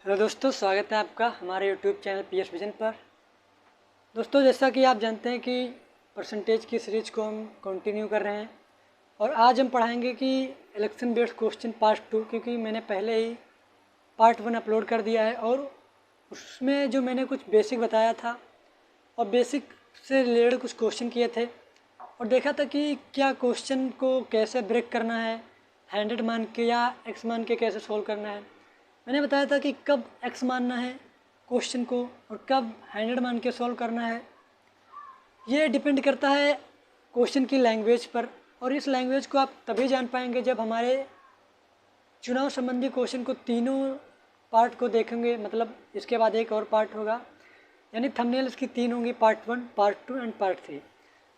Hello दोस्तों, स्वागत है आपका हमारे यूट्यूब चैनल पीएस विजन पर। दोस्तों, जैसा कि आप जानते हैं कि परसेंटेज की सीरीज को हम कंटिन्यू कर रहे हैं और आज हम पढ़ाएंगे कि इलेक्शन बेस्ड क्वेश्चन पार्ट 2, क्योंकि मैंने पहले ही पार्ट 1 अपलोड कर दिया है और उसमें जो मैंने कुछ बेसिक बताया था और बेसिक से रिलेटेड कुछ क्वेश्चन किए थे और देखा था कि क्या क्वेश्चन को कैसे ब्रेक करना है, 100 मान के या एक्स मान के कैसे सोल्व करना है। मैंने बताया था कि कब एक्स मानना है क्वेश्चन को और कब 100 मान के सॉल्व करना है। ये डिपेंड करता है क्वेश्चन की लैंग्वेज पर, और इस लैंग्वेज को आप तभी जान पाएंगे जब हमारे चुनाव संबंधी क्वेश्चन को तीनों पार्ट को देखेंगे। मतलब इसके बाद एक और पार्ट होगा, यानी थंबनेल इसकी 3 होंगी, पार्ट 1, पार्ट 2 एंड पार्ट 3।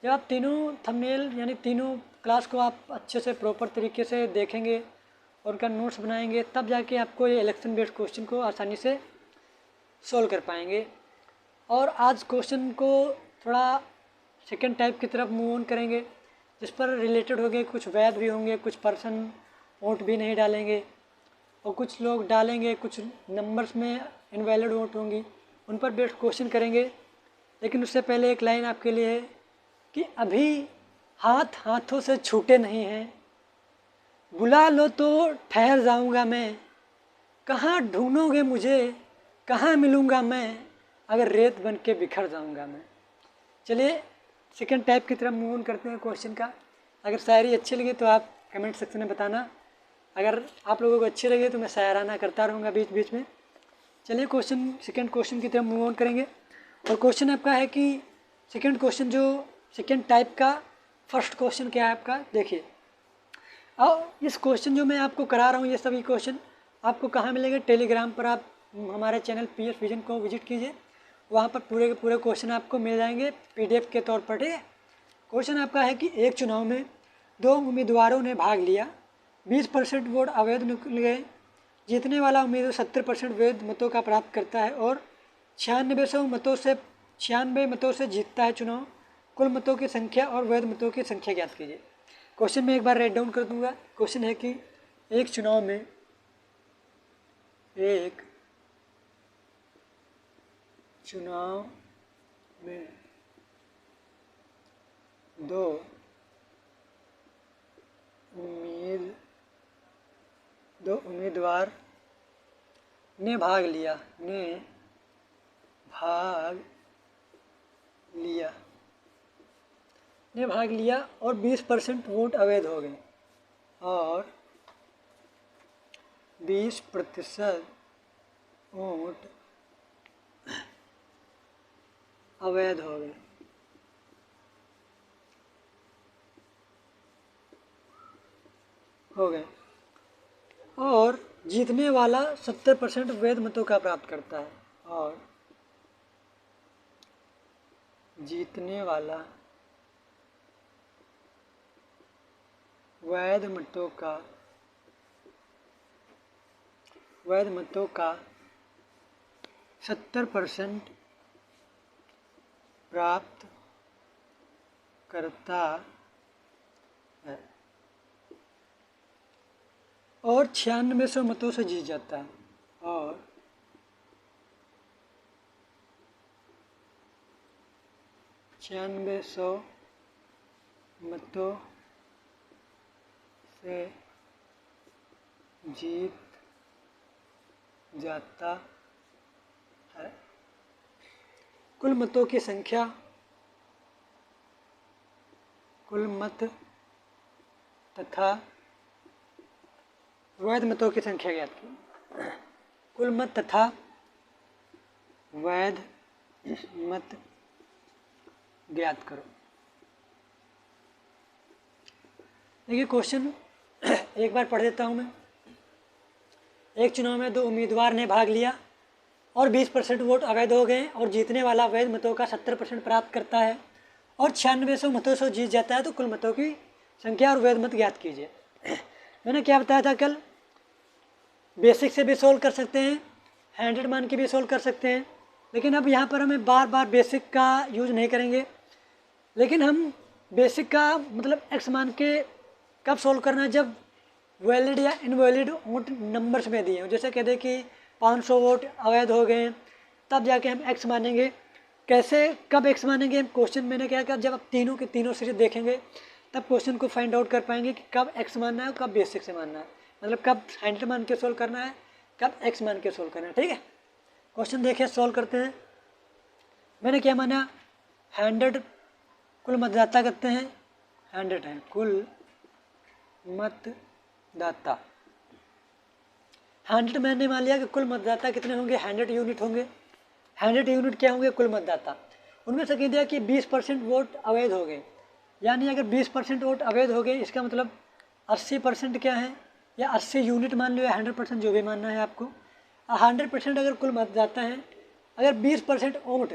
जब आप तीनों थंबनेल यानी तीनों क्लास को आप अच्छे से प्रॉपर तरीके से देखेंगे और उनका नोट्स बनाएंगे, तब जाके आपको ये इलेक्शन बेस्ड क्वेश्चन को आसानी से सॉल्व कर पाएंगे। और आज क्वेश्चन को थोड़ा सेकंड टाइप की तरफ मूव ऑन करेंगे, जिस पर रिलेटेड होंगे, कुछ वैध भी होंगे, कुछ पर्सन वोट भी नहीं डालेंगे और कुछ लोग डालेंगे, कुछ नंबर्स में इनवैलिड वोट होंगी, उन पर बेस्ड क्वेश्चन करेंगे। लेकिन उससे पहले एक लाइन आपके लिए है कि अभी हाथ हाथों से छूटे नहीं हैं, बुला लो तो ठहर जाऊंगा मैं, कहाँ ढूंढोगे मुझे, कहाँ मिलूँगा मैं, अगर रेत बन के बिखर जाऊंगा मैं। चलिए सेकंड टाइप की तरफ मूव ऑन करते हैं क्वेश्चन का। अगर शायरी अच्छी लगी तो आप कमेंट सेक्शन में बताना, अगर आप लोगों को अच्छी लगे तो मैं शायराना करता रहूँगा बीच बीच में। चलिए सेकंड क्वेश्चन की तरफ मूव ऑन करेंगे। और क्वेश्चन आपका है कि सेकंड क्वेश्चन जो सेकंड टाइप का फर्स्ट क्वेश्चन क्या है आपका, देखिए। और इस क्वेश्चन जो मैं आपको करा रहा हूँ, ये सभी क्वेश्चन आपको कहाँ मिलेंगे? टेलीग्राम पर आप हमारे चैनल पीएस विजन को विजिट कीजिए, वहाँ पर पूरे के पूरे क्वेश्चन आपको मिल जाएंगे पीडीएफ के तौर पर। ठीक है। क्वेश्चन आपका है कि एक चुनाव में 2 उम्मीदवारों ने भाग लिया, 20% वोट अवैध निकल गए, जीतने वाला उम्मीदवार 70% वैध मतों का प्राप्त करता है और 96 मतों से जीतता है चुनाव। कुल मतों की संख्या और वैध मतों की संख्या ज्ञात कीजिए। क्वेश्चन में एक बार राइट डाउन कर दूंगा। क्वेश्चन है कि एक चुनाव में 2 उम्मीदवार ने भाग लिया और 20% वोट अवैध हो गए और 20% वोट अवैध हो गए और जीतने वाला 70% वैध मतों का प्राप्त करता है और जीतने वाला वैध मतों का 70% प्राप्त करता है और 9600 मतों से जीत जाता है और 9600 मतों से जीत जाता है। कुल मतों की संख्या, कुल मत तथा वैध मतों की संख्या ज्ञात की। कुल मत तथा वैध मत ज्ञात करो। देखिए क्वेश्चन एक बार पढ़ देता हूँ मैं। एक चुनाव में 2 उम्मीदवार ने भाग लिया और 20% वोट अवैध हो गए और जीतने वाला वैध मतों का 70% प्राप्त करता है और 9600 मतों से जीत जाता है। तो कुल मतों की संख्या और वैध मत ज्ञात कीजिए। मैंने क्या बताया था कल? बेसिक से भी सोल्व कर सकते हैं, 100 मान के भी सोल्व कर सकते हैं, लेकिन अब यहाँ पर हमें बार बार बेसिक का यूज़ नहीं करेंगे। लेकिन हम बेसिक का मतलब एक्स मान के कब सोल्व करना है? जब वैलिड या इनवैलिड वोट नंबर्स में दिए हो। जैसे कह दे कि 500 वोट अवैध हो गए हैं, तब जाके हम एक्स मानेंगे। कैसे, कब एक्स मानेंगे हम? क्वेश्चन मैंने क्या कहा, जब आप तीनों के तीनों सीरीज देखेंगे तब क्वेश्चन को फाइंड आउट कर पाएंगे कि कब एक्स मानना है और कब बेसिक से मानना है, मतलब कब 100 मान के सोल्व करना है, कब एक्स मान के सोल्व करना है। ठीक है, क्वेश्चन देखिए, सोल्व करते हैं। मैंने क्या माना, 100 कुल मतदाता कितने हैं, 100 हैं कुल मतदाता। 100 मैंने मान लिया कि कुल मतदाता कितने होंगे, 100 यूनिट होंगे। 100 यूनिट क्या होंगे, कुल मतदाता। उनमें से कह दिया कि 20% वोट अवैध हो गए, यानी अगर 20% वोट अवैध हो गए इसका मतलब 80% क्या है, या 80 यूनिट मान लो या 100%, जो भी मानना है आपको। 100% अगर कुल मतदाता हैं, अगर 20% वोट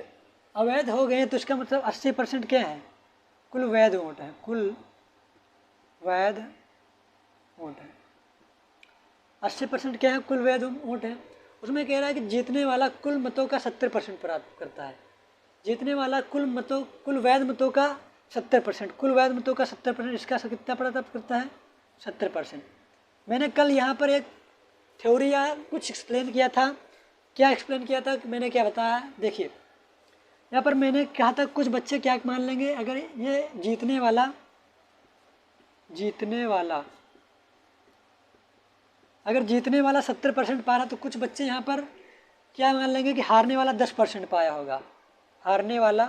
अवैध हो गए तो इसका मतलब 80% क्या है, कुल वैध वोट है, कुल वैध वोट है। 80% क्या है, कुल वैध वोट है। उसमें कह रहा है कि जीतने वाला कुल मतों का 70% प्राप्त करता है। जीतने वाला कुल वैध मतों का 70%, कुल वैध मतों का 70%, इसका कितना प्राप्त करता है, 70%। मैंने कल यहाँ पर एक थ्योरी या कुछ एक्सप्लेन किया था। क्या एक्सप्लेन किया था, मैंने क्या बताया, देखिए यहाँ पर मैंने कहा था कुछ बच्चे क्या मान लेंगे, अगर ये जीतने वाला 70% पा रहा तो कुछ बच्चे यहाँ पर क्या मान लेंगे कि हारने वाला 10% पाया होगा। हारने वाला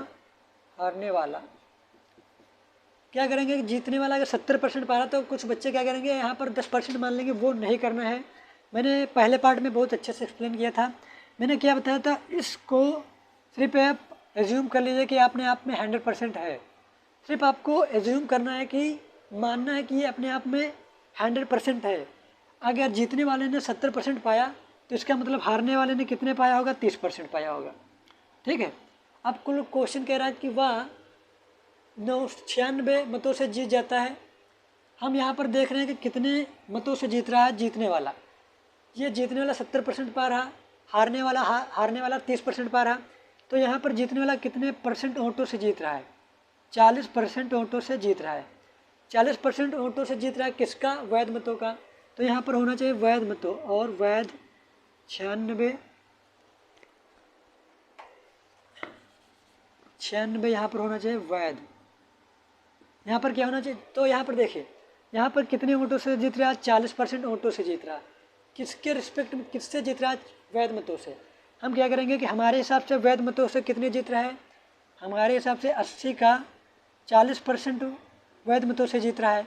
क्या करेंगे कि जीतने वाला अगर 70% पा रहा तो कुछ बच्चे क्या करेंगे, यहाँ पर 10% मान लेंगे। वो नहीं करना है। मैंने पहले पार्ट में बहुत अच्छे से एक्सप्लेन किया था। मैंने क्या बताया था, इसको सिर्फ आप एज्यूम कर लीजिए कि अपने आप में 100% है। सिर्फ आपको एज्यूम करना है कि मानना है कि ये अपने आप में 100% है। अगर जीतने वाले ने 70% पाया तो इसका मतलब हारने वाले ने कितने पाया होगा, 30% पाया होगा। ठीक है, अब कुल क्वेश्चन कह रहा है कि वह 96 मतों से जीत जाता है। हम यहाँ पर देख रहे हैं कि कितने मतों से जीत रहा है जीतने वाला। ये जीतने वाला 70% पा रहा, हारने वाला 30% पा रहा। तो यहाँ पर जीतने वाला कितने परसेंट वोटों से जीत रहा है, 40% वोटों से जीत रहा है। 40% वोटों से जीत रहा है किसका, वैध मतों का। तो यहाँ पर होना चाहिए वैध मतों, और वैध 96 यहाँ पर होना चाहिए वैध। यहाँ पर क्या होना चाहिए, तो यहाँ पर देखिए यहाँ पर कितने वोटों से जीत रहा है, 40% वोटों से जीत रहा है। किसके रिस्पेक्ट में, किससे जीत रहा है, वैध मतों से। हम क्या करेंगे कि हमारे हिसाब से वैध मतों से कितने जीत रहा है, हमारे हिसाब से 80 का 40% वैध मतों से जीत रहा है।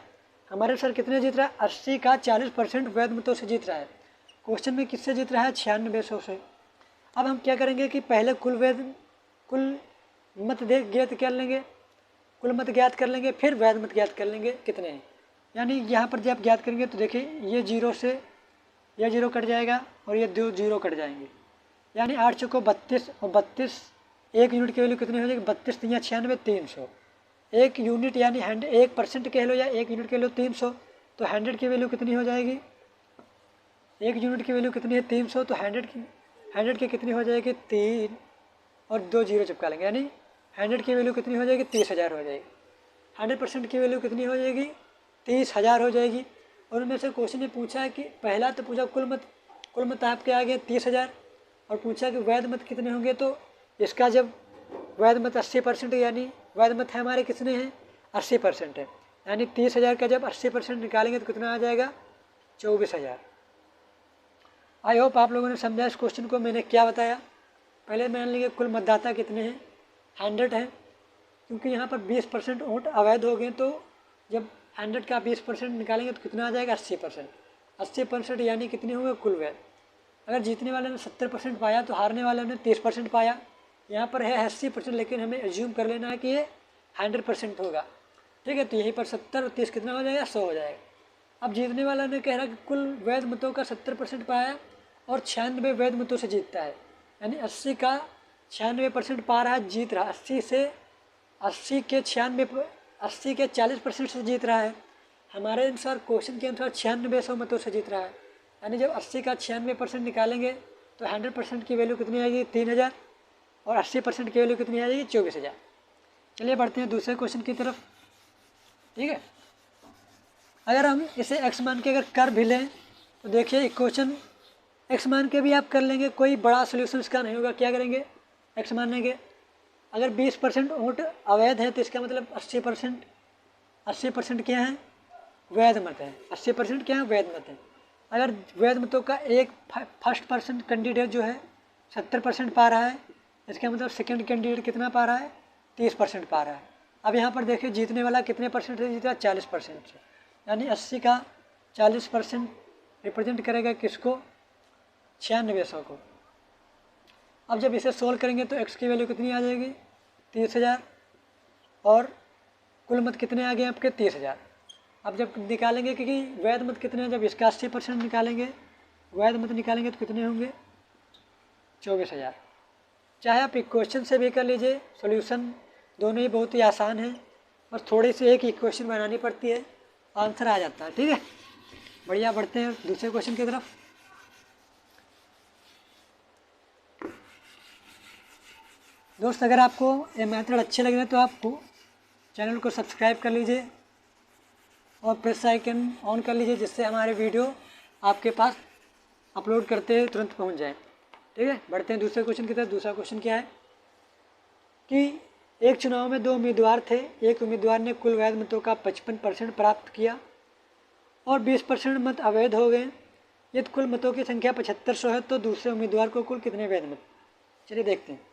हमारे सर कितने जीत रहा है, 80 का 40% वैध मतों से जीत रहा है। क्वेश्चन में किससे जीत रहा है, 96 से। अब हम क्या करेंगे कि पहले कुल मत ज्ञात कर लेंगे, कुल मत ज्ञात कर लेंगे, फिर वैध मत ज्ञात कर लेंगे कितने हैं। यानी यहाँ पर जब ज्ञात करेंगे तो देखिए ये 0 से यह 0 कट जाएगा और ये 2 0 कट जाएंगे, यानी 8 चौको 32, और 32 एक यूनिट की वैल्यू कितनी हो जाएगी, 32 तिया 96, 300। एक यूनिट यानी 1% कह लो या 1 यूनिट कह लो 300, तो 100 की वैल्यू कितनी हो जाएगी, 1 यूनिट की वैल्यू कितनी है 300, तो 100 की कितनी हो जाएगी 3 और 2 0 चिपका लेंगे, यानी 100 की वैल्यू कितनी हो जाएगी, 30,000 हो जाएगी। 100% की वैल्यू कितनी हो जाएगी, 30,000 हो जाएगी। और उनमें से क्वेश्चन ने पूछा है कि पहला तो पूछा कुल मत आपके आ गए 30,000, और पूछा कि वैध मत कितने होंगे। तो इसका जब वैध मत 80%, यानी वैध मत है हमारे कितने हैं, 80% है, यानी 30,000 का जब 80% निकालेंगे तो कितना आ जाएगा, 24,000। आई होप आप लोगों ने समझा इस क्वेश्चन को। मैंने क्या बताया, पहले मान लीजिए कुल मतदाता कितने हैं, 100 हैं, क्योंकि यहाँ पर 20% वोट अवैध हो गए। तो जब 100 का 20% निकालेंगे तो कितना आ जाएगा, 80%। 80% यानी कितने होंगे, कुल वैध। अगर जीतने वाले ने 70% पाया तो हारने वाले ने 30% पाया। यहाँ पर है 80%, लेकिन हमें एज्यूम कर लेना है कि ये 100% होगा। ठीक है, तो यहीं पर 70 और 30 कितना हो जाएगा, 100 हो जाएगा। अब जीतने वाला ने कह रहा कि कुल वैध मतों का 70% पाया और 96 वैध मतों से जीतता है, यानी 80 का 96% पा रहा है, जीत रहा। 80 के 40% से जीत रहा है। हमारे अनुसार क्वेश्चन के अनुसार 9600 मतों से जीत रहा है, यानी जब 80 का 96% निकालेंगे तो 100% की वैल्यू कितनी आएगी, 3000, और 80% की वैल्यू कितनी आ जाएगी, 24,000। चलिए बढ़ते हैं दूसरे क्वेश्चन की तरफ। ठीक है, अगर हम इसे x मान के अगर कर भी लें तो देखिए क्वेश्चन एक्स मान के भी आप कर लेंगे, कोई बड़ा सोल्यूशन इसका नहीं होगा। क्या करेंगे, एक्स मानेंगे। अगर 20% वोट अवैध है तो इसका मतलब 80% क्या है, वैध मत है। 80% क्या है, वैध मत है। अगर वैध मतों का एक फर्स्ट पर्सन कैंडिडेट जो है 70% पा रहा है, इसका मतलब सेकंड कैंडिडेट कितना पा रहा है, 30% पा रहा है। अब यहाँ पर देखिए जीतने वाला कितने परसेंट से जीता, 40% से, यानी 80 का 40% रिप्रेजेंट करेगा किसको, 9600 को। अब जब इसे सोल्व करेंगे तो एक्स की वैल्यू कितनी आ जाएगी, 30,000, और कुल मत कितने आ गए आपके, 30,000। अब जब निकालेंगे क्योंकि वैध मत कितने हैं, जब इसका 80% निकालेंगे, वैध मत निकालेंगे तो कितने होंगे, 24,000। चाहे आप इक्वेशन से भी कर लीजिए, सॉल्यूशन दोनों ही बहुत ही आसान है, बस थोड़ी सी एक इक्वेशन बनानी पड़ती है, आंसर आ जाता है। ठीक है, बढ़िया, बढ़ते हैं दूसरे क्वेश्चन की तरफ। दोस्त अगर आपको ये मेथड अच्छे लग रहे हैं तो आप चैनल को सब्सक्राइब कर लीजिए और प्रेस आइकन ऑन कर लीजिए, जिससे हमारे वीडियो आपके पास अपलोड करते तुरंत पहुंच जाए। ठीक है, बढ़ते हैं दूसरे क्वेश्चन की तरफ। दूसरा क्वेश्चन क्या है कि एक चुनाव में 2 उम्मीदवार थे। एक उम्मीदवार ने कुल वैध मतों का 55% प्राप्त किया और 20% मत अवैध हो गए। यदि कुल मतों की संख्या 7500 है तो दूसरे उम्मीदवार को कुल कितने वैध मत। चलिए देखते हैं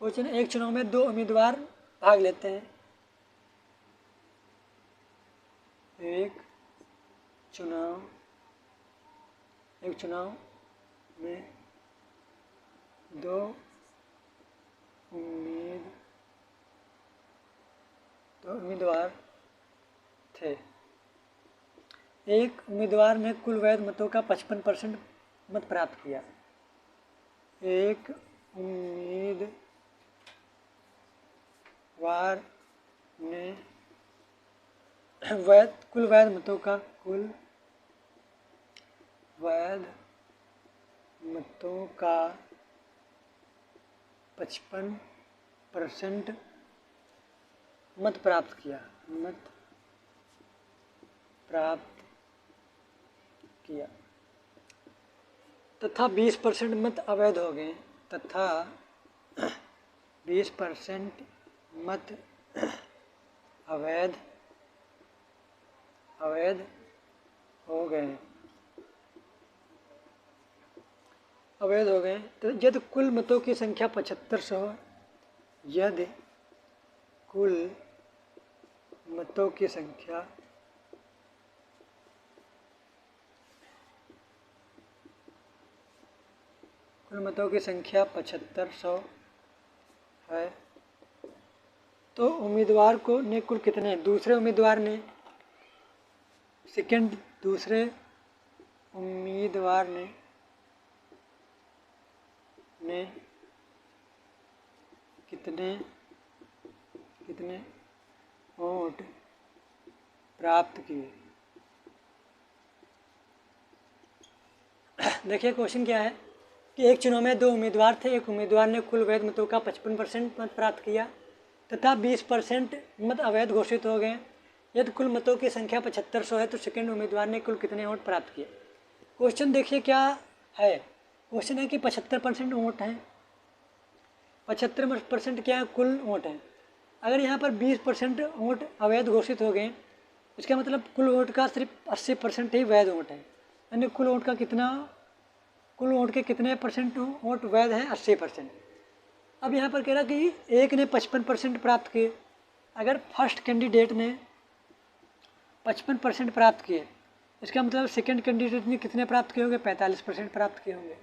क्वेश्चन। एक चुनाव में 2 उम्मीदवार भाग लेते हैं। एक चुनाव में 2 उम्मीदवार थे। एक उम्मीदवार ने कुल वैध मतों का 55% मत प्राप्त किया। एक उम्मीदवार ने कुल वैध मतों का 55% मत प्राप्त किया तथा 20% मत अवैध हो गए। 20% मत अवैध हो गए। तो यदि कुल मतों की संख्या 7500 हो, यदि कुल मतों की संख्या 7500 है तो उम्मीदवार को ने कुल कितने, दूसरे उम्मीदवार ने कितने वोट प्राप्त किए। देखिए क्वेश्चन क्या है कि एक चुनाव में 2 उम्मीदवार थे। एक उम्मीदवार ने कुल वैध मतों का 55% मत प्राप्त किया तथा 20% मत अवैध घोषित हो गए। यदि कुल मतों की संख्या 7500 है तो सेकंड उम्मीदवार ने कुल कितने वोट प्राप्त किए। क्वेश्चन देखिए क्या है, क्वेश्चन है कि 75% वोट हैं, 75% क्या है, कुल वोट हैं। अगर यहाँ पर 20% वोट अवैध घोषित हो गए, इसका मतलब कुल वोट का सिर्फ 80% ही वैध वोट है, यानी कुल वोट के कितने परसेंट वोट वैध हैं, 80%। अब यहाँ पर कह रहा कि एक ने 55% प्राप्त किए। अगर फर्स्ट कैंडिडेट ने 55% प्राप्त किए, इसका मतलब सेकंड कैंडिडेट ने कितने प्राप्त किए होंगे, 45% प्राप्त किए होंगे।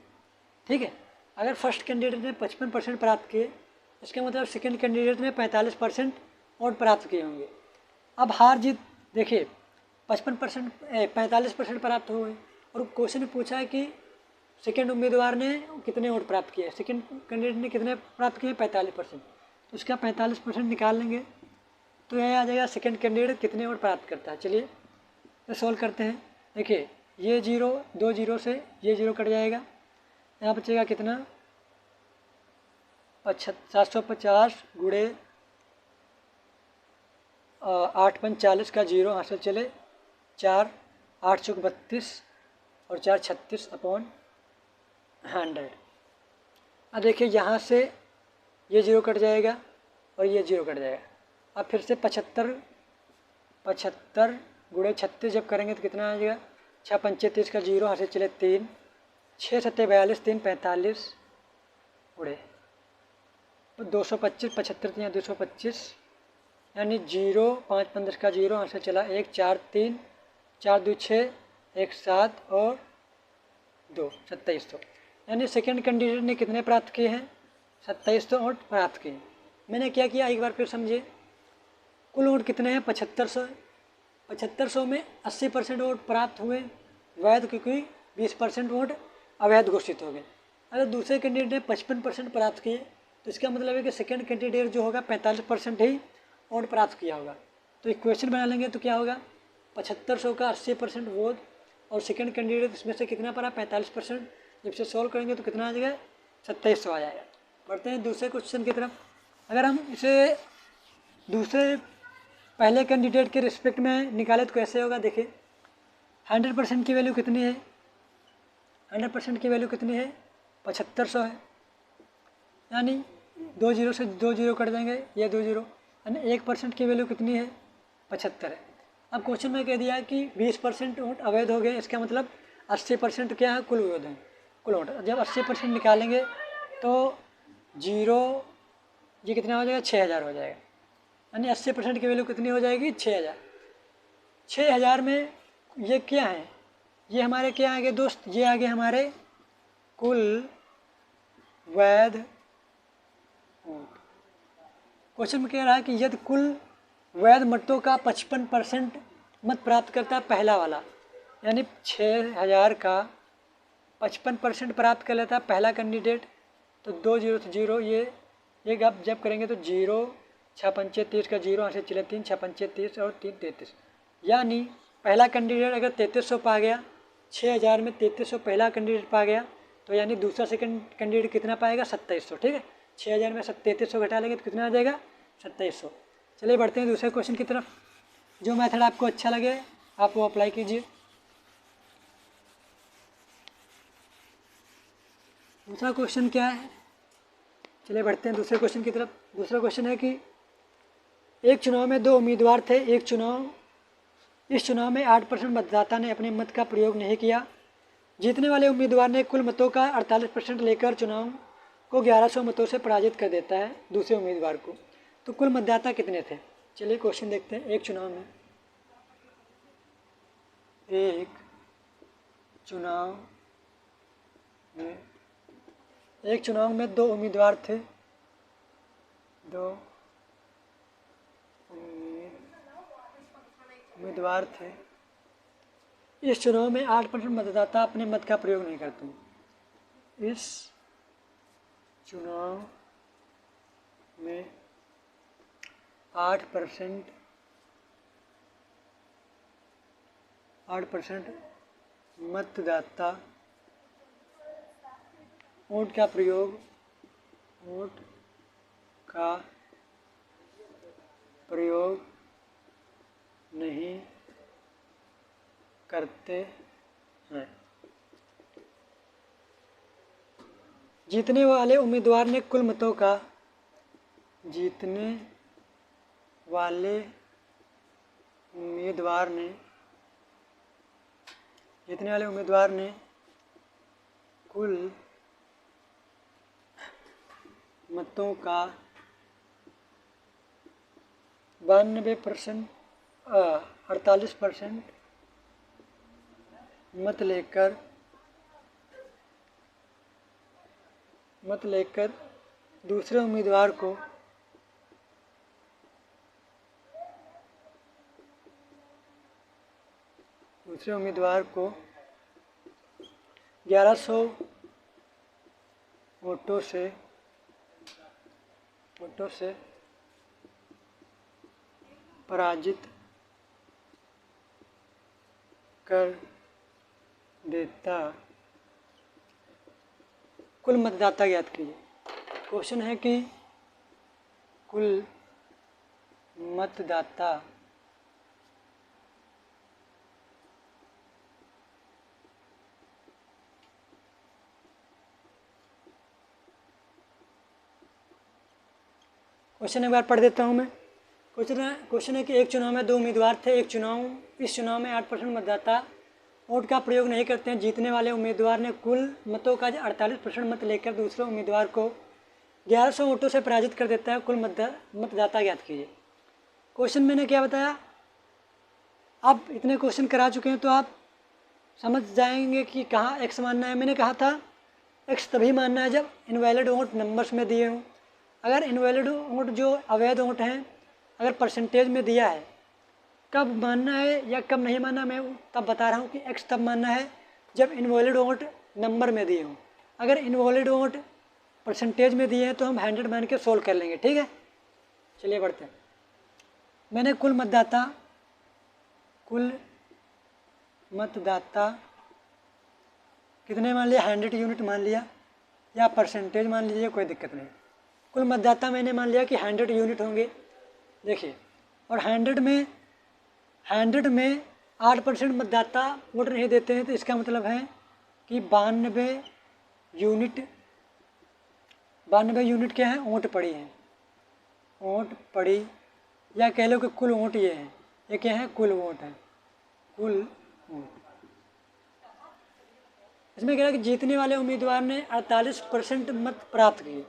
ठीक है, अगर फर्स्ट कैंडिडेट ने 55% प्राप्त किए, इसका मतलब सेकंड कैंडिडेट ने 45% वोट प्राप्त किए होंगे। अब हार जीत देखिए 45% प्राप्त हो गए और क्वेश्चन में पूछा है कि सेकंड उम्मीदवार ने कितने वोट प्राप्त किए, सेकंड कैंडिडेट ने कितने प्राप्त किए, 45%। तो इसका 45% निकाल लेंगे तो यह आ जाएगा सेकंड कैंडिडेट कितने वोट प्राप्त करता है। चलिए तो सॉल्व करते हैं। देखिए ये 2 जीरो से ये 0 कट जाएगा, यहाँ बचेगा कितना, 750 गुणे 8 × 5 = 40 का 0 हाथ से चले 4, 8 × 32 और 4 36/100। अब देखिए यहाँ से ये 0 कट जाएगा और ये 0 कट जाएगा। अब फिर से 75 गुणे 36 जब करेंगे तो कितना आ जाएगा, 6 पंचे 30 का 0, हाथ से चले 3, 6 सत्ते 42, 3 45 गुणे 225, 75 या 225 यानी 0, 5 15 का 0, हाथ से चला 1, 4 3, 4 2 6, 1 7 और 2 2700। यानी सेकंड कैंडिडेट ने कितने प्राप्त किए हैं, 2700 वोट प्राप्त किए। मैंने क्या किया एक बार फिर समझिए, कुल वोट कितने हैं, 7500 है। 7500 में 80% वोट प्राप्त हुए वैध, क्योंकि 20% वोट अवैध घोषित हो गए। अगर दूसरे कैंडिडेट ने 55% प्राप्त किए तो इसका मतलब है कि सेकंड कैंडिडेट जो होगा 45% ही वोट प्राप्त किया होगा। तो इक्वेशन बना लेंगे तो क्या होगा, 7500 का 80% वोट और सेकंड कैंडिडेट इसमें से कितना पड़ा, 45%। जब से सॉल्व करेंगे तो कितना आ जाएगा, 2700 आ जाएगा। बढ़ते हैं दूसरे क्वेश्चन की तरफ। अगर हम इसे दूसरे पहले कैंडिडेट के रिस्पेक्ट में निकाले तो कैसे होगा, देखिए 100% की वैल्यू कितनी है, 100% की वैल्यू कितनी है, 7500 है। यानी 2 0 से 2 0 कट जाएंगे, ये 2 0, यानी 1% की वैल्यू कितनी है, 75 है। अब क्वेश्चन में कह दिया कि 20% वोट अवैध हो गए, इसका मतलब 80% क्या है, कुल वोट है, कुल वोट। जब 80% निकालेंगे तो 0 ये कितना हो जाएगा, 6000 हो जाएगा। यानी 80% की वैल्यू कितनी हो जाएगी, 6000। 6000 में ये क्या है, ये हमारे क्या आ गए दोस्त, ये आ गए हमारे कुल वैध वोट। क्वेश्चन में कह रहा है कि यदि कुल वैध मतों का 55% मत प्राप्त करता है पहला वाला, यानी 6000 का 55% प्राप्त कर लेता है पहला कैंडिडेट, तो 2 0 से 0, ये आप जब करेंगे तो 0, 6 पंचे 30 का 0, यहाँ से चले 3, 6 पंचे 30 और 3 33। यानी पहला कैंडिडेट अगर 3300 पा गया, 6000 में 3300 पहला कैंडिडेट पा गया, तो यानी दूसरा सेकंड कैंडिडेट कितना पाएगा, 2700। ठीक है, 6000 में 3300 घटा लेंगे तो कितना आ जाएगा, 2700। चलिए बढ़ते हैं दूसरे क्वेश्चन की तरफ। जो मेथड आपको अच्छा लगे आप वो अप्लाई कीजिए। दूसरा क्वेश्चन क्या है, चलिए बढ़ते हैं दूसरे क्वेश्चन की तरफ। दूसरा क्वेश्चन है कि एक चुनाव में 2 उम्मीदवार थे। इस चुनाव में 8% मतदाता ने अपने मत का प्रयोग नहीं किया। जीतने वाले उम्मीदवार ने कुल मतों का 48% लेकर चुनाव को 1100 मतों से पराजित कर देता है दूसरे उम्मीदवार को। तो कुल मतदाता कितने थे, चलिए क्वेश्चन देखते हैं। एक चुनाव में 2 उम्मीदवार थे। 2 उम्मीदवार थे। इस चुनाव में 8% मतदाता अपने मत का प्रयोग नहीं करते। इस चुनाव में 8% मतदाता वोट का प्रयोग नहीं करते हैं। जीतने वाले उम्मीदवार ने कुल मतों का कुल मतों का 48% मत लेकर दूसरे उम्मीदवार को 1100 वोटों से पराजित कर देता। कुल मतदाता ज्ञात कीजिए। क्वेश्चन है कि कुल मतदाता क्वेश्चन एक बार पढ़ देता हूँ मैं। क्वेश्चन है कि एक चुनाव में 2 उम्मीदवार थे। इस चुनाव में 8% मतदाता वोट का प्रयोग नहीं करते हैं। जीतने वाले उम्मीदवार ने कुल मतों का 48% मत लेकर दूसरे उम्मीदवार को 1100 वोटों से पराजित कर देता है। कुल मतदाता ज्ञात कीजिए। क्वेश्चन मैंने क्या बताया, आप इतने क्वेश्चन करा चुके हैं तो आप समझ जाएंगे कि कहाँ एक्स मानना है। मैंने कहा था एक्स तभी मानना है जब इनवैलिड वोट नंबर्स में दिए हों। अगर इनवैलिड वोट जो अवैध वोट हैं अगर परसेंटेज में दिया है, कब मानना है या कब नहीं मानना मैं तब बता रहा हूँ कि एक्स तब मानना है जब इनवैलिड वोट नंबर में दिए हों। अगर इनवैलिड वोट परसेंटेज में दिए हैं तो हम 100 मान के सोल्व कर लेंगे। ठीक है, चलिए बढ़ते हैं। मैंने कुल मतदाता कितने मान लिया, 100 यूनिट मान लिया या परसेंटेज मान लीजिए, कोई दिक्कत नहीं। कुल मतदाता मैंने मान लिया कि 100 यूनिट होंगे। देखिए, और 100 में 8% मतदाता वोट नहीं देते हैं, तो इसका मतलब है कि 92 यूनिट क्या है, वोट पड़ी है। वोट पड़ी या कह लो कि कुल वोट ये हैं। ये क्या है, कुल वोट है, कुल वोट। इसमें कह रहा है कि जीतने वाले उम्मीदवार ने 48% मत प्राप्त किए।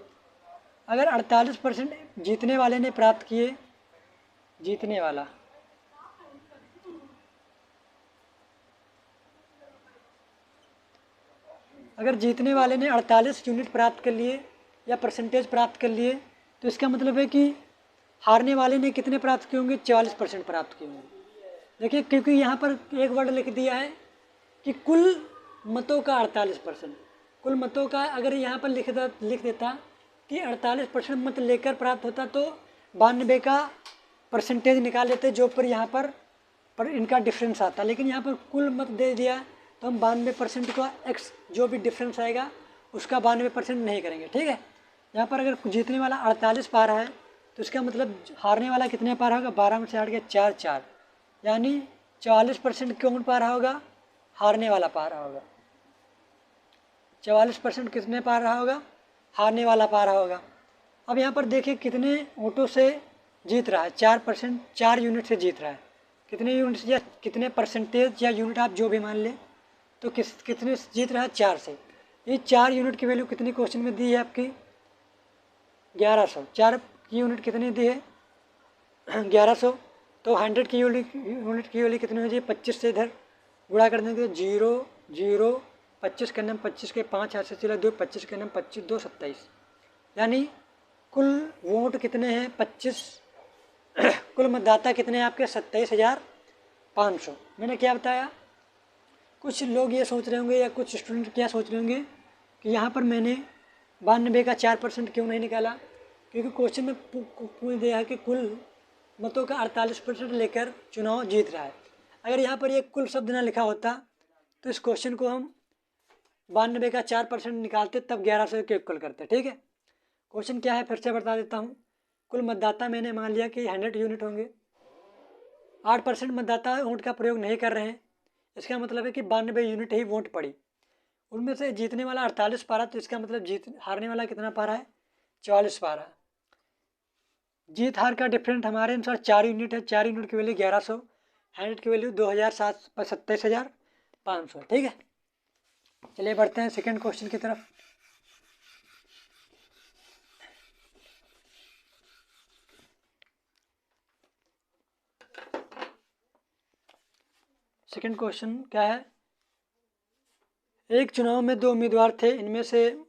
अगर 48% जीतने वाले ने प्राप्त किए, जीतने वाला अगर जीतने वाले ने 48 यूनिट प्राप्त कर लिए या परसेंटेज प्राप्त कर लिए, तो इसका मतलब है कि हारने वाले ने कितने प्राप्त किए होंगे, 44% प्राप्त किए होंगे। देखिए, क्योंकि यहाँ पर एक वर्ड लिख दिया है कि कुल मतों का 48%। कुल मतों का अगर यहाँ पर लिख देता कि 48% मत लेकर प्राप्त होता तो 92 का परसेंटेज निकाल लेते, जो पर यहाँ पर इनका डिफरेंस आता। लेकिन यहाँ पर कुल मत दे दिया तो हम 92% का एक्स जो भी डिफरेंस आएगा उसका 92% नहीं करेंगे। ठीक है, यहाँ पर अगर जीतने वाला 48 पा रहा है तो इसका मतलब हारने वाला कितने पा रहा होगा, 12 में से 8 गया 4, यानी 44% कौन पा रहा होगा, हारने वाला पा रहा होगा। 44% कितने पा रहा होगा, हारने वाला पा रहा होगा। अब यहाँ पर देखिए कितने वोटों से जीत रहा है, 4%, 4 यूनिट से जीत रहा है। कितने यूनिट या कितने परसेंटेज या यूनिट आप जो भी मान लें, तो कितने से जीत रहा है, 4 से। ये 4 यूनिट की वैल्यू कितनी क्वेश्चन में दी है आपकी, 1100। 4 की यूनिट कितनी दी है, 1100। तो 100 की यूनिट की वैल्यू कितनी हो जाएगी, 25 से इधर गुणा कर देंगे, 0 0 25 के नाम 25 के 5 हाथ से चला 2, 25 के नाम 25 2 27, यानी कुल वोट कितने हैं, 25 कुल मतदाता कितने हैं आपके, 27,500। मैंने क्या बताया, कुछ लोग ये सोच रहे होंगे या कुछ स्टूडेंट क्या सोच रहे होंगे कि यहाँ पर मैंने 92 का 4% क्यों नहीं निकाला, क्योंकि क्वेश्चन में पूछ दिया है कि कुल मतों का 48% लेकर चुनाव जीत रहा है। अगर यहाँ पर ये कुल शब्द ना लिखा होता तो इस क्वेश्चन को हम 92 का 4% निकालते, तब 1100 के इक्वल करते। ठीक है, क्वेश्चन क्या है फिर से बता देता हूँ। कुल मतदाता मैंने मान लिया कि 100 यूनिट होंगे। 8% मतदाता वोट का प्रयोग नहीं कर रहे हैं, इसका मतलब है कि 92 यूनिट ही वोट पड़ी। उनमें से जीतने वाला 48 पा रहा, तो इसका मतलब हारने वाला कितना पा रहा है, 44 पा रहा है। जीत हार का डिफरेंट हमारे अनुसार 4 यूनिट है। 4 यूनिट की वैल्यू 1100, 100 की वैल्यू 27,500। ठीक है, चलिए बढ़ते हैं सेकंड क्वेश्चन की तरफ। सेकंड क्वेश्चन क्या है, एक चुनाव में 2 उम्मीदवार थे। इनमें से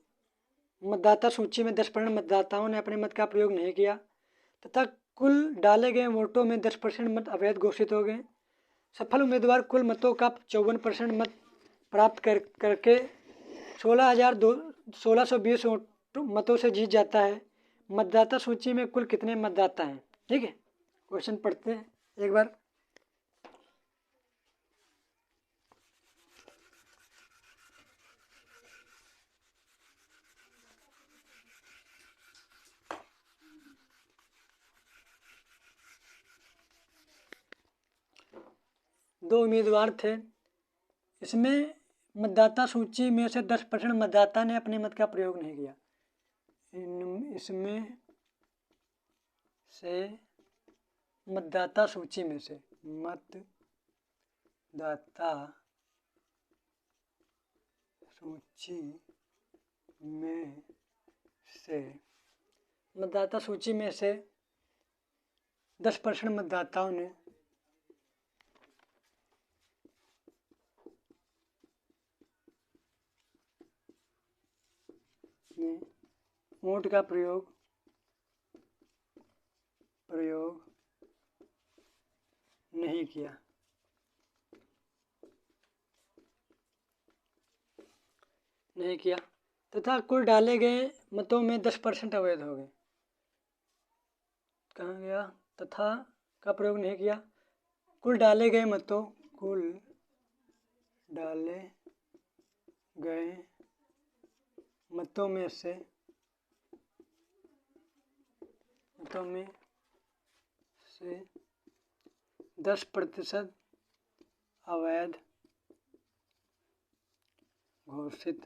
मतदाता सूची में 10% मतदाताओं ने अपने मत का प्रयोग नहीं किया तथा कुल डाले गए वोटों में 10% मत अवैध घोषित हो गए। सफल उम्मीदवार कुल मतों का 54% मत प्राप्त करके 1620 मतों से जीत जाता है। मतदाता सूची में कुल कितने मतदाता हैं। ठीक है, क्वेश्चन पढ़ते हैं एक बार। दो उम्मीदवार थे, इसमें मतदाता सूची में से 10% मतदाता ने अपने मत का प्रयोग नहीं किया। इसमें से मतदाता सूची में से मतदाता सूची में से 10% मतदाताओं ने वोट का प्रयोग नहीं किया तथा कुल डाले गए मतों में 10% अवैध हो गए। कहाँ गया? तथा का प्रयोग नहीं किया। कुल डाले गए मतों में से 10% अवैध घोषित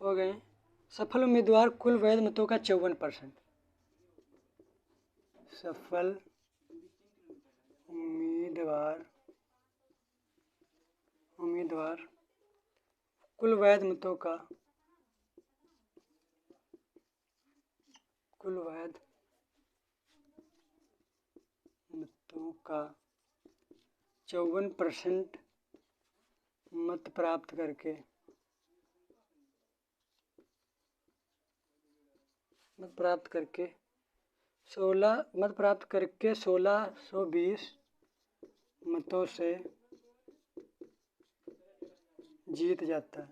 हो गए। सफल उम्मीदवार कुल वैध मतों का 54%। सफल उम्मीदवार कुल वैध मतों का 54% मत प्राप्त करके 1620 मतों से जीत जाता है।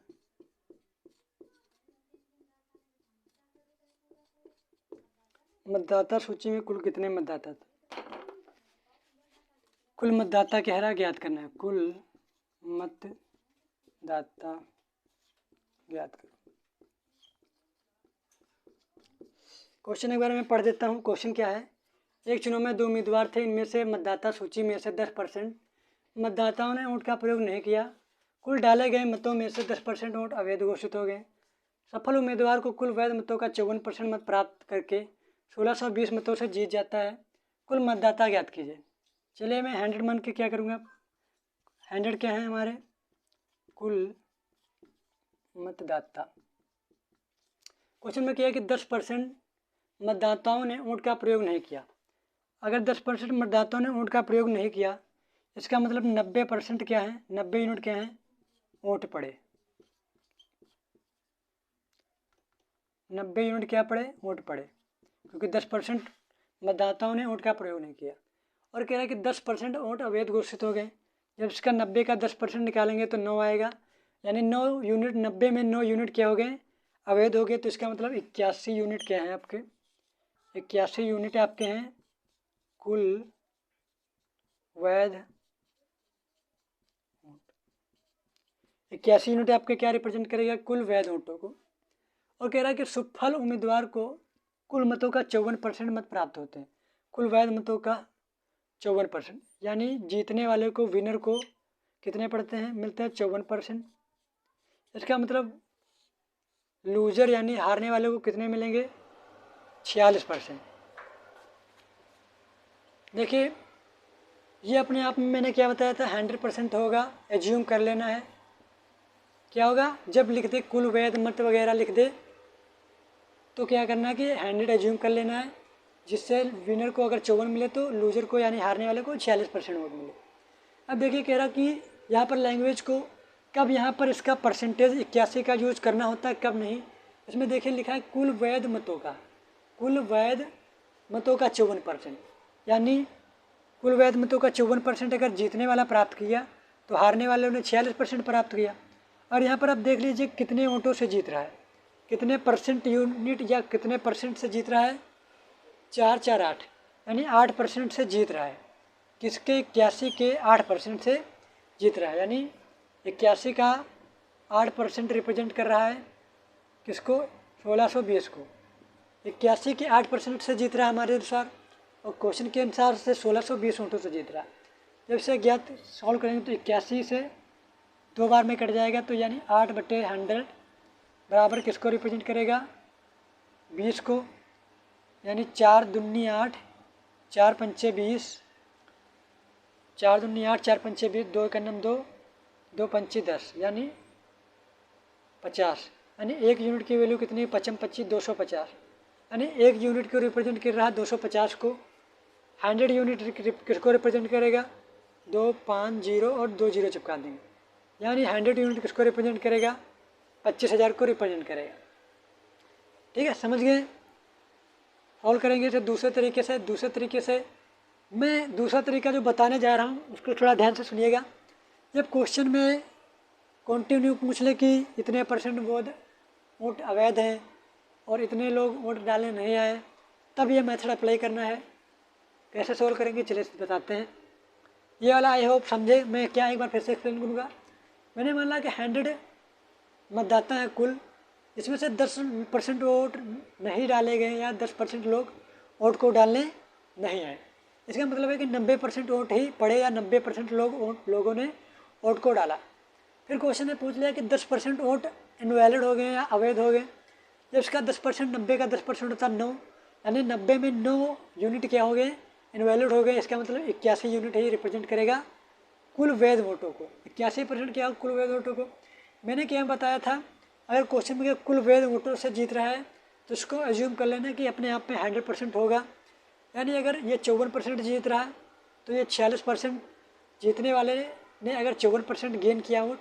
मतदाता सूची में कुल कितने मतदाता थे? कुल मतदाता क्या है ज्ञात करना है। कुल मतदाता ज्ञात करो। क्वेश्चन एक बार मैं पढ़ देता हूँ। क्वेश्चन क्या है? एक चुनाव में 2 उम्मीदवार थे। इनमें से मतदाता सूची में से 10% मतदाताओं ने वोट का प्रयोग नहीं किया। कुल डाले गए मतों में से 10% वोट अवैध घोषित हो गए। सफल उम्मीदवार को कुल वैध मतों का 54% मत प्राप्त करके 1620 मतों से जीत जाता है। कुल मतदाता ज्ञात कीजिए। चलिए मैं 100 मान के क्या करूँगा? 100 क्या है हमारे? कुल मतदाता। क्वेश्चन में किया कि 10% मतदाताओं ने वोट का प्रयोग नहीं किया। अगर 10% मतदाताओं ने वोट का प्रयोग नहीं किया, इसका मतलब 90% क्या है? 90 यूनिट क्या है? वोट पड़े। 90 यूनिट क्या पड़े? वोट पड़े, क्योंकि 10% मतदाताओं ने वोट का प्रयोग नहीं किया। और कह रहा है कि 10% वोट अवैध घोषित हो गए। जब इसका 90 का 10% निकालेंगे तो 9 आएगा, यानी 9 यूनिट 90 में 9 यूनिट क्या हो गए? अवैध हो गए। तो इसका मतलब 81 यूनिट क्या है आपके? 81 यूनिट आपके हैं कुल वैध। 81 यूनिट आपके क्या रिप्रेजेंट करेगा? कुल वैध वोटों को। और कह रहा है कि सफल उम्मीदवार को कुल मतों का 54% मत प्राप्त होते हैं। कुल वैध मतों का 54%, यानी जीतने वाले को, विनर को कितने पड़ते हैं? मिलते हैं 54%। इसका मतलब लूजर यानी हारने वाले को कितने मिलेंगे? 46%। देखिए ये अपने आप में मैंने क्या बताया था? 100% होगा, एज्यूम कर लेना है। क्या होगा? जब लिख दे कुल वैध मत वगैरह लिख दे तो क्या करना है कि 100 एज्यूम कर लेना है, जिससे विनर को अगर 54 मिले तो लूजर को यानी हारने वाले को 46% वोट मिले। अब देखिए कह रहा कि यहाँ पर लैंग्वेज को कब यहाँ पर इसका परसेंटेज 81 का यूज करना होता है, कब नहीं। इसमें देखिए लिखा है कुल वैध मतों का 54%, यानी कुल वैध मतों का 54% अगर जीतने वाला प्राप्त किया तो हारने वाले ने 46% प्राप्त किया। और यहाँ पर आप देख लीजिए कितने वोटों से जीत रहा है, कितने परसेंट यूनिट या कितने परसेंट से जीत रहा है? 448, यानी 8% से जीत रहा है। किसके? 81 के 8% से जीत रहा है, यानी 81 का 8% रिप्रेजेंट कर रहा है किसको? 1620 को। 81 के 8% से जीत रहा है हमारे अनुसार, और क्वेश्चन के अनुसार से 1620 वोटों से जीत रहा है। जब इसे ज्ञात सॉल्व करेंगे तो 81 से 2 बार में कट जाएगा, तो यानी 8/100 बराबर किसको रिप्रेजेंट करेगा? 20 को। यानी 4 दूनी 8, 4 पंचे 20, 4 दूनी 8, 4 पंचे 20, 2 का नम 2, 2 पंचे 10, यानी 50। यानी 1 यूनिट की वैल्यू कितनी है? 55 25 250। यानी 1 यूनिट को रिप्रेजेंट कर रहा है 250 को। 100 यूनिट किसको रिप्रेजेंट करेगा? 2 5 0 और 2 0 चिपका देंगे। यानी 100 यूनिट किसको रिप्रेजेंट करेगा? 25,000 को रिप्रेजेंट करेगा। ठीक है, समझ गए? सॉल्व करेंगे इसे दूसरे तरीके से। मैं दूसरा तरीका जो बताने जा रहा हूँ उसको थोड़ा ध्यान से सुनिएगा। जब क्वेश्चन में कंटिन्यू पूछ ले कि इतने % वोट अवैध हैं और इतने लोग वोट डालने नहीं आए, तब ये मेथड अप्लाई करना है। कैसे सोल्व करेंगे चलिए बताते हैं। ये वाला आई होप समझे। मैं क्या एक बार फिर से एक्सप्लेन करूँगा। मैंने मान ला कि 100 मतदाता हैं कुल, इसमें से 10% वोट नहीं डाले गए या 10% लोग वोट को डालने नहीं आए। इसका मतलब है कि 90% वोट ही पड़े या 90% लोगों ने वोट को डाला। फिर क्वेश्चन ने पूछ लिया कि 10% वोट इनवैलिड हो गए या अवैध हो गए। जब इसका 10%, 90 का 10% होता 9, यानी 90 में 9 यूनिट क्या हो गए? इनवैलिड हो गए। इसका मतलब 81 यूनिट ही रिप्रेजेंट करेगा कुल वैध वोटों को। 81% क्या कुल वैध वोटों को? मैंने क्या बताया था, अगर क्वेश्चन में कुल वैध वोटों से जीत रहा है तो इसको एज्यूम कर लेना कि अपने आप में 100% होगा। यानी अगर ये 54% जीत रहा है तो ये 46% जीतने वाले ने अगर 54% गेन किया वोट,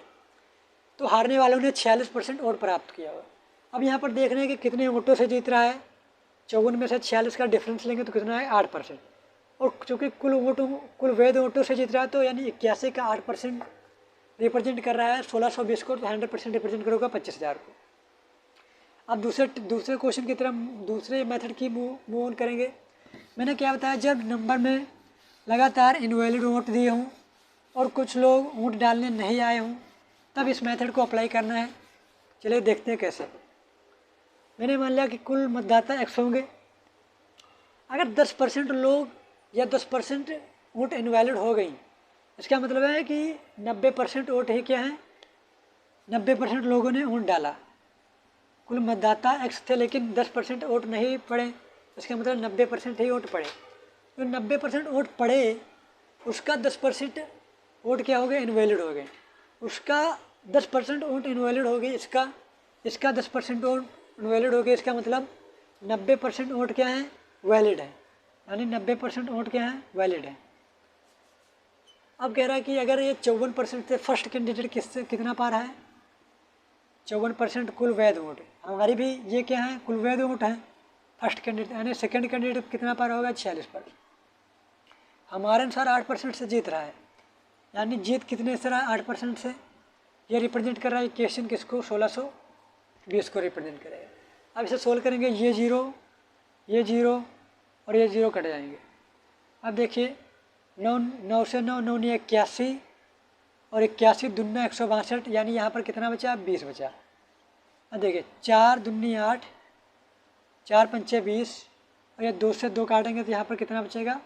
तो हारने वालों ने 46% वोट प्राप्त किया हुआ। अब यहाँ पर देख रहे हैं कि कितने वोटों से जीत रहा है। 54 में से 46 का डिफरेंस लेंगे तो कितना है? 8%। और चूँकि कुल वैध वोटों से जीत रहा है तो यानी 81 का 8% रिप्रेजेंट कर रहा है 1620 को, तो 100% रिप्रेजेंट करोगा 25,000 को। अब दूसरे क्वेश्चन की तरफ, दूसरे मेथड की मूव ऑन करेंगे। मैंने क्या बताया, जब नंबर में लगातार इनवैलिड वोट दिए हों और कुछ लोग वोट डालने नहीं आए हों, तब इस मेथड को अप्लाई करना है। चलिए देखते हैं कैसे। मैंने मान लिया कि कुल मतदाता X होंगे। अगर 10% लोग या 10% वोट इनवैलिड हो गई, इसका मतलब है कि 90% वोट ही क्या है? 90% लोगों ने वोट डाला। कुल मतदाता X थे लेकिन 10% वोट नहीं पड़े, इसका मतलब 90% ही वोट पड़े। जो 90% वोट पड़े उसका 10% वोट क्या हो गए? इनवैलिड हो गए। उसका 10% वोट इनवैलिड हो गई, इसका 10% वोट इनवैलिड हो गया। इसका मतलब 90% वोट क्या है? वैलिड है। यानी 90% वोट क्या है? वैलिड है। अब कह रहा है कि अगर ये 54% से फर्स्ट कैंडिडेट कितना पा रहा है? 54% कुल वैध वोट। हमारी भी ये क्या है? कुल वैध वोट है फर्स्ट कैंडिडेट। यानी सेकंड कैंडिडेट कितना पा रहा होगा? 46%। हमारे अनुसार 8% से जीत रहा है। यानी जीत कितने से रहा है? 8% से। ये रिप्रेजेंट कर रहा है क्वेश्चन किसको? 1620 को रिप्रेजेंट करेगा। अब इसे सोल्व करेंगे, ये जीरो और ये जीरो कट जाएंगे। अब देखिए 9 से 9 9 नहीं 81 और 81 दूना 162, यानी यहाँ पर कितना बचा? 20 बचा। अब देखिए 4 दूनी 8, 4 पंचे 20 और ये 2 से 2 काटेंगे तो यहाँ पर कितना बचेगा?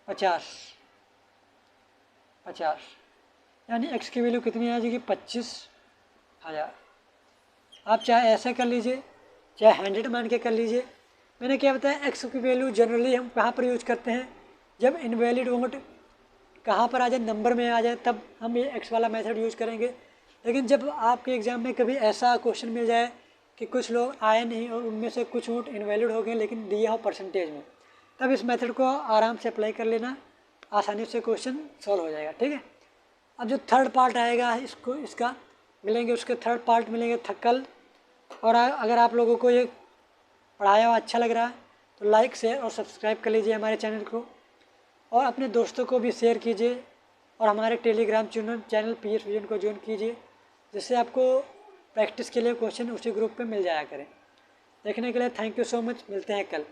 50। यानी x की वैल्यू कितनी आ जाएगी? 25,000। आप चाहे ऐसे कर लीजिए, चाहे 100 मान के कर लीजिए। मैंने क्या बताया, x की वैल्यू जनरली हम कहाँ पर यूज करते हैं? जब इनवैलिड वोट कहाँ पर आ जाए, नंबर में आ जाए, तब हम ये x वाला मेथड यूज करेंगे। लेकिन जब आपके एग्ज़ाम में कभी ऐसा क्वेश्चन मिल जाए कि कुछ लोग आए नहीं और उनमें से कुछ वोट इनवैलिड हो गए लेकिन दिया हो परसेंटेज में, तब इस मेथड को आराम से अप्लाई कर लेना, आसानी से क्वेश्चन सॉल्व हो जाएगा। ठीक है। अब जो थर्ड पार्ट आएगा इसका मिलेंगे, उसके थर्ड पार्ट मिलेंगे कल। और अगर आप लोगों को ये पढ़ाया हुआ अच्छा लग रहा है तो लाइक, शेयर और सब्सक्राइब कर लीजिए हमारे चैनल को, और अपने दोस्तों को भी शेयर कीजिए, और हमारे टेलीग्राम चैनल PS विजन को ज्वाइन कीजिए, जिससे आपको प्रैक्टिस के लिए क्वेश्चन उसी ग्रुप पे मिल जाया करें। देखने के लिए थैंक यू सो मच। मिलते हैं कल।